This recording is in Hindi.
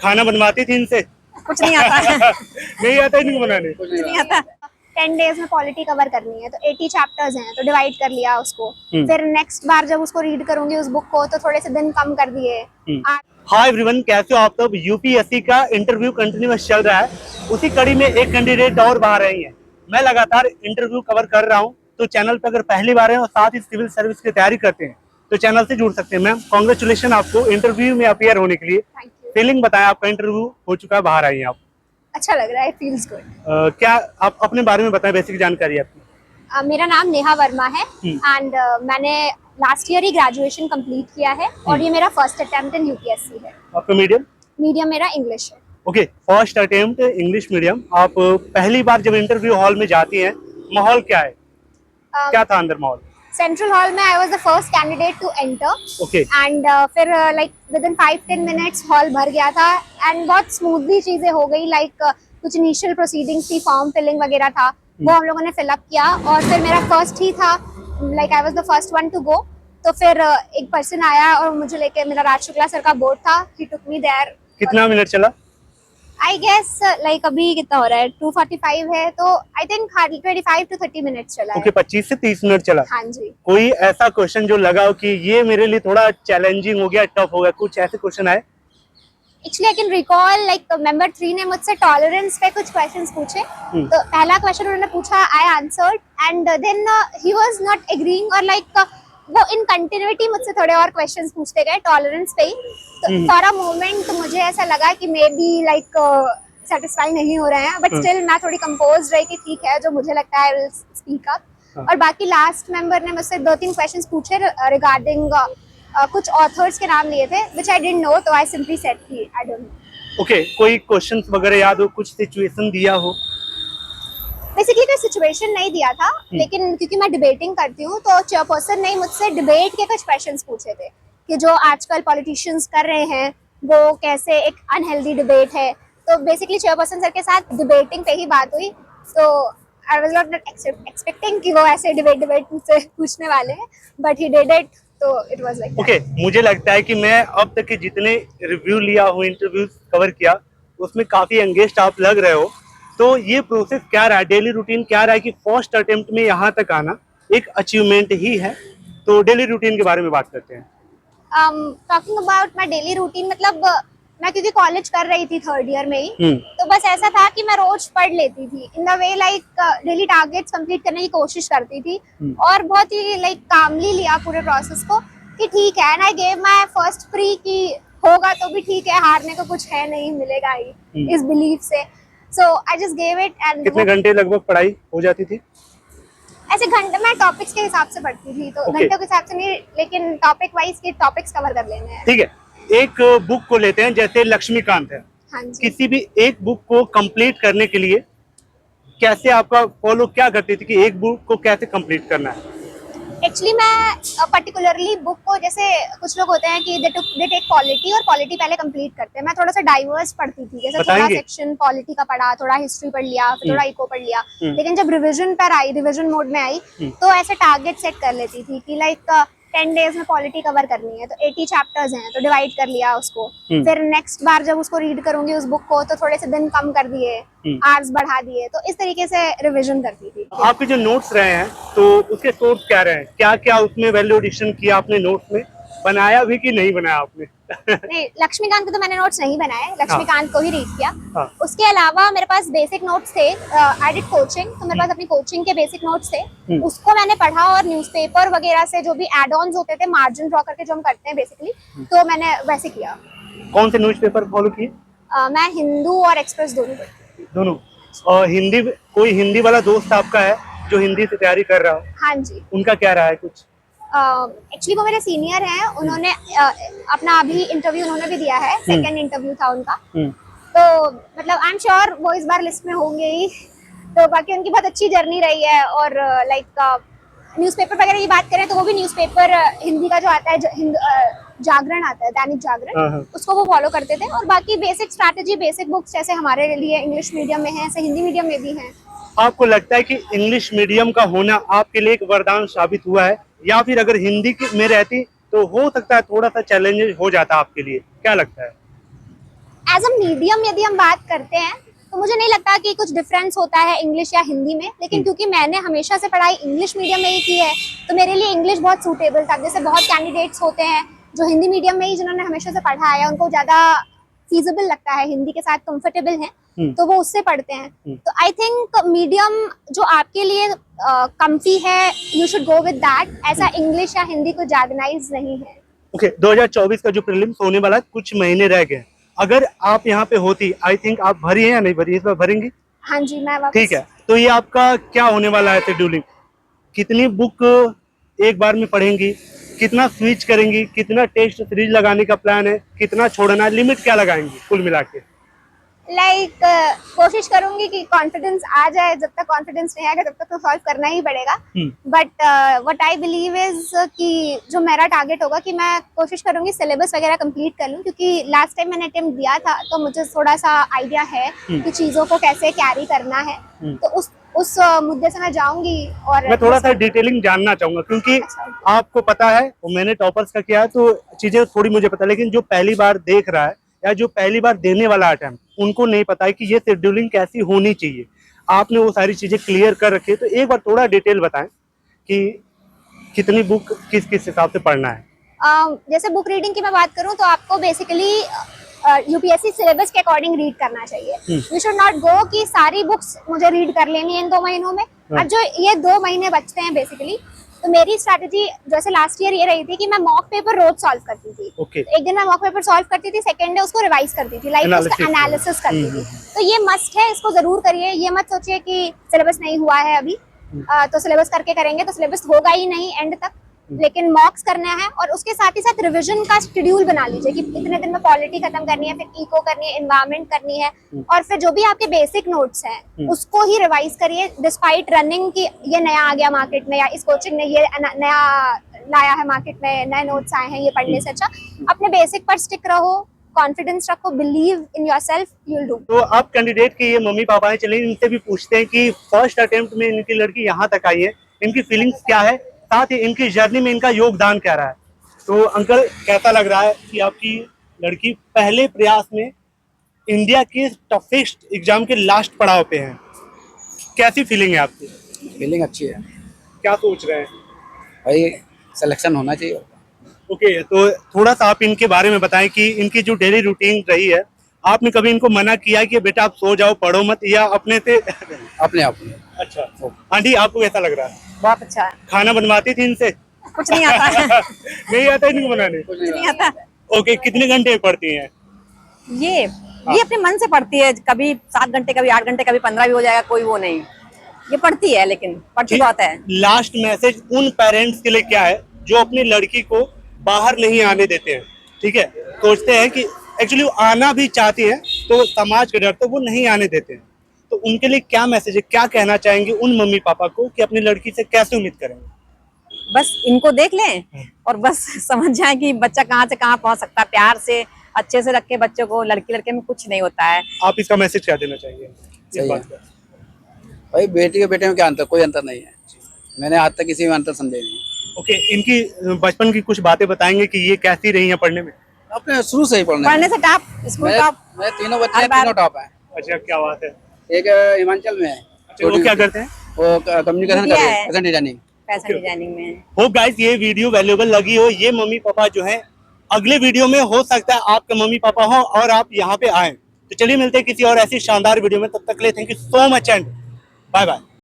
खाना बनवाती थी इनसे? कुछ नहीं आता। नहीं आता इनको बनाने? कुछ नहीं आता। 10 डेज में पॉलिटी कवर करनी है तो 80 चैप्टर्स हैं तो डिवाइड कर लिया उसको। फिर नेक्स्ट बार जब उसको रीड करूंगी उस बुक को तो थोड़े से दिन कम कर दिए। हाय एवरीवन, कैसे हो आप सब? यूपीएससी का इंटरव्यू कंटिन्यूअस चल रहा है, उसी कड़ी में एक कैंडिडेट और बाहर आई है। मैं लगातार इंटरव्यू कवर कर रहा हूँ, तो चैनल पर अगर पहली बार है और साथ ही सिविल सर्विस की तैयारी करते हैं तो चैनल से जुड़ सकते हैं। मैम कांग्रेचुलेशन आपको इंटरव्यू में अपीयर होने के लिए। फीलिंग बताएं, आपका इंटरव्यू हो चुका है, बाहर आई हैं आप। अच्छा लग रहा है, फील्स गुड। क्या आप अपने बारे में बताएं, बेसिक जानकारी आपकी। मेरा नाम नेहा वर्मा है एंड मैंने लास्ट ईयर ही ग्रेजुएशन कंप्लीट किया है और ये मेरा फर्स्ट अटेम्प्ट इन यूपीएससी है। आपका मीडियम मेरा इंग्लिश है। Okay, first attempt English medium. आप पहली बार जब इंटरव्यू हॉल में जाती हैं, माहौल क्या है? क्या था अंदर माहौल? सेंट्रल हॉल में I was the first candidate to enter. Okay. And फिर like within 5-10 minutes hall भर गया था एंड बहुत स्मूथली चीजें हो गई। लाइक कुछ इनिशियल प्रोसीडिंग्स थी, फॉर्म फिलिंग वगैरह था, वो हम लोगों ने फिलअप किया और फिर मेरा फर्स्ट ही था, like I was the first one to go. तो फिर एक पर्सन आया और मुझे लेके, मेरा राज शुक्ला सर का बोर्ड था, ही टुक मी देयर। कितना मिनट चला? आई गेस लाइक अभी कितना हो रहा है, 2:45 है, तो आई थिंक 25 to 30 मिनट्स चला है। ओके, 25 से 30 मिनट चला। हाँ जी। कोई ऐसा क्वेश्चन जो लगा हो कि ये मेरे लिए थोड़ा चैलेंजिंग हो गया, टफ हो गया, कुछ ऐसे क्वेश्चन आए? Actually, I can recall like member 3 ने मुझसे टॉलरेंस पे कुछ क्वेश्चंस पूछे। तो पहला क्वेश्चन उन्होंने पूछा, I answered and then he was not agreeing और like वो इन कंटिन्यूटी मुझसे थोड़े और क्वेश्चंस पूछते गए टॉलरेंस पे ही। तो फॉर अ मोमेंट मुझे ऐसा लगा कि मे बी लाइक सेटिस्फाई नहीं हो रहे हैं, बट स्टिल मैं थोड़ी कंपोज रही कि ठीक है, जो मुझे लगता है विल स्पीक अप। और बाकी लास्ट मेंबर ने मुझसे 2-3 क्वेश्चंस पूछे रिगार्डिंग कुछ ऑथर्स के नाम लिए थे व्हिच आई डिडंट नो, तो आई सिंपली सेड कि आई डोंट नो। ओके, कोई क्वेश्चंस वगैरह याद हो, कुछ सिचुएशन दिया हो? बेसिकली कोई सिचुएशन नहीं दिया था, लेकिन क्योंकि मैं डिबेटिंग करती हूँ तो चेयरपर्सन ने मुझसे डिबेट के कुछ क्वेश्चंस पूछे थे कि जो आजकल पॉलिटिशियंस कर रहे हैं वो कैसे एक अनहेल्दी डिबेट है। तो बेसिकली चेयरपर्सन सर के साथ डिबेटिंग पे ही बात हुई। तो आई वाज नॉट एक्सपेक्टिंग कि वो ऐसे डिबेट मुझसे पूछने वाले हैं, बट ही डिड इट, तो इट वाज लाइक ओके, मुझे लगता है कि मैं अब तक के जितने रिव्यू लिया हूँ, इंटरव्यू कवर किया, उसमें काफी एंगेज्ड आप लग रहे हो। तो ये प्रोसेस क्या रहा है, डेली रूटीन क्या रहा है कि फर्स्ट अटेम्प्ट में यहाँ तक आना एक अचीवमेंट ही है। तो डेली रूटीन के बारे में बात करते हैं। Talking about my daily routine, मतलब मैं क्योंकि कॉलेज कर रही थी 3rd ईयर में ही, तो बस ऐसा था कि मैं रोज पढ़ लेती थी in the way, like daily targets complete करने की कोशिश करती थी और बहुत ही लाइक कामली लिया पूरे प्रोसेस को कि ठीक है। And I gave my first pre कि होगा तो भी ठीक है, हारने को कुछ है नहीं, मिलेगा ही, इस बिलीफ से। So I just gave it. And कितने घंटे लगभग पढ़ाई हो जाती थी? ऐसे घंटे मैं टॉपिक्स के हिसाब से पढ़ती थी, तो घंटों के हिसाब से नहीं, लेकिन टॉपिक वाइज के टॉपिक्स कवर कर लेने हैं। ठीक है, एक बुक को लेते हैं, जैसे लक्ष्मीकांत है। हाँ जी। किसी भी एक बुक को कंप्लीट करने के लिए कैसे आपका फॉलो क्या करती थी कि एक बुक को कैसे कंप्लीट करना है? एक्चुअली मैं पर्टिकुलरली बुक को, जैसे कुछ लोग होते हैं कि दे टेक पॉलिटी और पॉलिटी पहले कंप्लीट करते हैं, मैं थोड़ा सा डाइवर्स पढ़ती थी, जैसे थोड़ा सेक्शन पॉलिटी का पढ़ा, थोड़ा हिस्ट्री पढ़ लिया, फिर थोड़ा इको पढ़ लिया। लेकिन जब रिवीजन पर आई, रिवीजन मोड में आई, तो ऐसे टारगेट सेट कर लेती थी कि लाइक 10 डेज में पॉलिटी कवर करनी है तो 80 चैप्टर्स हैं तो डिवाइड कर लिया उसको। फिर नेक्स्ट बार जब उसको रीड करूंगी उस बुक को तो थोड़े से दिन कम कर दिए, आवर्स बढ़ा दिए, तो इस तरीके से रिवीजन करती थी। आपके जो नोट्स रहे हैं तो उसके सोर्स क्या रहे हैं, क्या क्या उसमें वैल्यू एडिशन किया आपने नोट्स में, बनाया भी कि नहीं बनाया आपने? नहीं, लक्ष्मीकांत के तो मैंने नोट्स नहीं बनाए, लक्ष्मीकांत को ही रीड किया। उसके अलावा मेरे पास बेसिक नोट्स थे, आई डिड कोचिंग, तो मेरे पास अपनी कोचिंग के बेसिक नोट्स थे, उसको मैंने पढ़ा और न्यूज़पेपर वगैरह से जो भी एड ऑन्स होते थे, मार्जिन ड्रॉ करके जो हम करते हैं बेसिकली, तो मैंने वैसे किया। कौन से न्यूज़पेपर फॉलो किए? मैं हिंदू और एक्सप्रेस दोनों पढ़ती। दोनों? और हिंदी, कोई हिंदी वाला दोस्त आपका है जो हिंदी से तैयारी कर रहा हो? हाँ जी। उनका क्या रहा है कुछ? एक्चुअली वो मेरे सीनियर हैं, उन्होंने अपना अभी इंटरव्यू उन्होंने भी दिया है, सेकंड इंटरव्यू था उनका, तो मतलब आई एम श्योर वो इस बार लिस्ट में होंगे ही। तो बाकी उनकी बहुत अच्छी जर्नी रही है। और लाइक न्यूज़पेपर वगैरह की बात करें तो वो भी न्यूज़पेपर हिंदी का जो आता है, जागरण आता है, दैनिक जागरण, उसको वो फॉलो करते थे। और बाकी बेसिक स्ट्रैटेजी, बेसिक बुक्स जैसे हमारे लिए इंग्लिश मीडियम में है, ऐसे हिंदी मीडियम में भी हैं। आपको लगता है कि इंग्लिश मीडियम का होना आपके लिए एक वरदान साबित हुआ है, या फिर अगर हिंदी में रहती तो हो सकता है थोड़ा सा चैलेंजेस हो जाता आपके लिए, क्या लगता है? एज अ मीडियम यदि हम बात करते हैं तो मुझे नहीं लगता कि कुछ डिफरेंस होता है इंग्लिश या हिंदी में, लेकिन क्योंकि मैंने हमेशा से पढ़ाई इंग्लिश मीडियम में ही की है तो मेरे लिए इंग्लिश बहुत सूटेबल था। जैसे बहुत कैंडिडेट्स होते हैं जो हिंदी मीडियम में ही जिन्होंने हमेशा से पढ़ा है, उनको ज़्यादा फीजिबल लगता है, हिंदी के साथ कंफर्टेबल हैं तो वो उससे पढ़ते हैं। तो आई थिंक मीडियम जो आपके लिए कम्फी है, you should go with that. ऐसा इंग्लिश या हिंदी को जैगनाइज नहीं है। ओके 2024 का जो प्रीलिम्स होने वाला है, कुछ महीने रह गए, अगर आप यहाँ पे होती, आई थिंक आप भरी है या नहीं भरी, इस बार भरेंगी? हाँ जी, मैं वापस। ठीक है, तो ये आपका क्या होने वाला है शेड्यूलिंग? कितनी बुक एक बार में पढ़ेंगी, कितना स्विच करेंगी, कितना टेस्ट सीरीज लगाने का प्लान है, कितना छोड़ना है, लिमिट क्या लगाएंगी कुल मिला के? कोशिश करूंगी कि कॉन्फिडेंस आ जाए। जब तक कॉन्फिडेंस नहीं आएगा तब तक तो सॉल्व करना ही पड़ेगा। But what I believe is कि जो मेरा टारगेट होगा कि मैं कोशिश करूंगी सिलेबस वगैरह कंप्लीट कर लूं, क्योंकि लास्ट टाइम मैंने अटेम्प्ट दिया था तो मुझे थोड़ा सा आइडिया है कि चीजों को कैसे कैरी करना है। तो उस मुद्दे से मैं जाऊंगी। और मैं थोड़ा सा डिटेलिंग जानना चाहूंगा, क्योंकि आपको पता है मैंने टॉपर्स का किया है तो चीजें थोड़ी मुझे पता है, लेकिन जो पहली बार देख रहा है या जो पहली बार देने वाला अटेम्प्ट, उनको नहीं पता है कि ये शेड्यूलिंग कैसी होनी चाहिए। आपने वो सारी चीजें क्लियर कर रखी है, तो एक बार थोड़ा डिटेल बताएं कि कितनी बुक किस किस हिसाब से पढ़ना है। जैसे बुक रीडिंग की मैं बात करूं तो आपको बेसिकली यूपीएससी सिलेबस के अकॉर्डिंग रीड करना चाहिए। यू शुड नॉट गो कि सारी बुक्स मुझे रीड कर लेनी है इन 2 महीनों में। अब जो ये 2 महीने बचते हैं बेसिकली, तो मेरी स्ट्रैटेजी जैसे लास्ट ईयर ये रही थी कि मैं मॉक पेपर रोज सॉल्व करती थी। एक दिन मैं मॉक पेपर सॉल्व करती थी, सेकंड डे उसको रिवाइज करती थी, लाइक उसका एनालिसिस करती थी। तो ये मस्ट है, इसको जरूर करिए। ये मत सोचिए कि सिलेबस नहीं हुआ है अभी तो सिलेबस करके करेंगे तो सिलेबस होगा ही नहीं एंड तक, लेकिन मॉक्स करना है। और उसके साथ ही साथ रिवीजन का शेड्यूल बना लीजिए कि इतने दिन में पॉलिटी खत्म करनी है, फिर इको करनी है, एनवायरनमेंट करनी है, और फिर जो भी आपके बेसिक नोट्स हैं उसको ही रिवाइज करिए। डिस्पाइट रनिंग की ये नया आ गया मार्केट में या इस कोचिंग ने ये नया लाया है मार्केट में, नए नोट्स आए हैं, ये पढ़ने से अच्छा अपने बेसिक पर स्टिक रहो, कॉन्फिडेंस रखो, believe in yourself, you will do. तो आप कैंडिडेट के ये मम्मी पापा हैं, चलिए इनसे भी पूछते हैं कि फर्स्ट अटेम्प्ट में इनकी लड़की यहाँ तक आई है, इनकी फीलिंग्स क्या है, साथ ही इनकी जर्नी में इनका योगदान क्या रहा है। तो अंकल कैसा लग रहा है कि आपकी लड़की पहले प्रयास में इंडिया के टफेस्ट एग्जाम के लास्ट पड़ाव पे है, कैसी फीलिंग है आपकी? फीलिंग अच्छी है क्या सोच रहे हैं? भाई, सिलेक्शन होना चाहिए। ओके, तो थोड़ा सा आप इनके बारे में बताएं कि इनकी जो डेली रूटीन रही है, आपने कभी इनको मना किया कि बेटा आप सो जाओ, पढ़ो मत, या अपने से? अपने आप में। अच्छा आंटी, आपको कैसा लग रहा है? बहुत अच्छा है। खाना बनवाती थी इनसे? कुछ नहीं आता है। नहीं आता इनको बनाने? कुछ नहीं आता। ओके, कितने घंटे पढ़ती हैं? ये अपने मन से पढ़ती है, कभी 7 घंटे, कभी 8 घंटे, कभी 15 भी हो जाएगा, कोई वो नहीं। ये पढ़ती है, लेकिन पढ़ती बहुत है। लास्ट मैसेज उन पेरेंट्स के लिए क्या है जो अपनी लड़की को बाहर नहीं आने देते हैं? ठीक है, सोचते हैं कि एक्चुअली आना भी चाहती है तो समाज के डर तो वो नहीं आने देते हैं, तो उनके लिए क्या मैसेज है, क्या कहना चाहेंगे उन मम्मी पापा को कि अपनी लड़की से कैसे उम्मीद करेंगे? बस इनको देख लें और बस समझ जाए कि बच्चा कहाँ से कहाँ पहुँच सकता है। प्यार से अच्छे से रखे बच्चों को, लड़की लड़के में कुछ नहीं होता है। आप इसका मैसेज क्या देना चाहेंगे इस बात का? भाई, बेटी के बेटे में क्या अंतर? कोई अंतर नहीं है। मैंने आज तक किसी में अंतर समझे नहीं। ओके, इनकी बचपन की कुछ बातें बताएंगे कि ये कैसी रही है पढ़ने में? अपने शुरू से ही पढ़ने से टॉप, स्कूल टॉप। मेरे तीनों बच्चे तीनों टॉप है। अच्छा, क्या बात है। एक हिमाचल में है। अच्छा, वो क्या करते हैं? वो कम्युनिकेशन कर रहे हैं, फैशन डिजाइनिंग। फैशन डिजाइनिंग में। होप गाइस ये वीडियो वैल्यूएबल लगी हो। ये मम्मी पापा जो हैं, अगले वीडियो में हो सकता है आपके मम्मी पापा हो और आप यहाँ पे आए। तो चलिए मिलते हैं किसी और ऐसी शानदार वीडियो में, तब तक के लिए thank you so much and bye bye.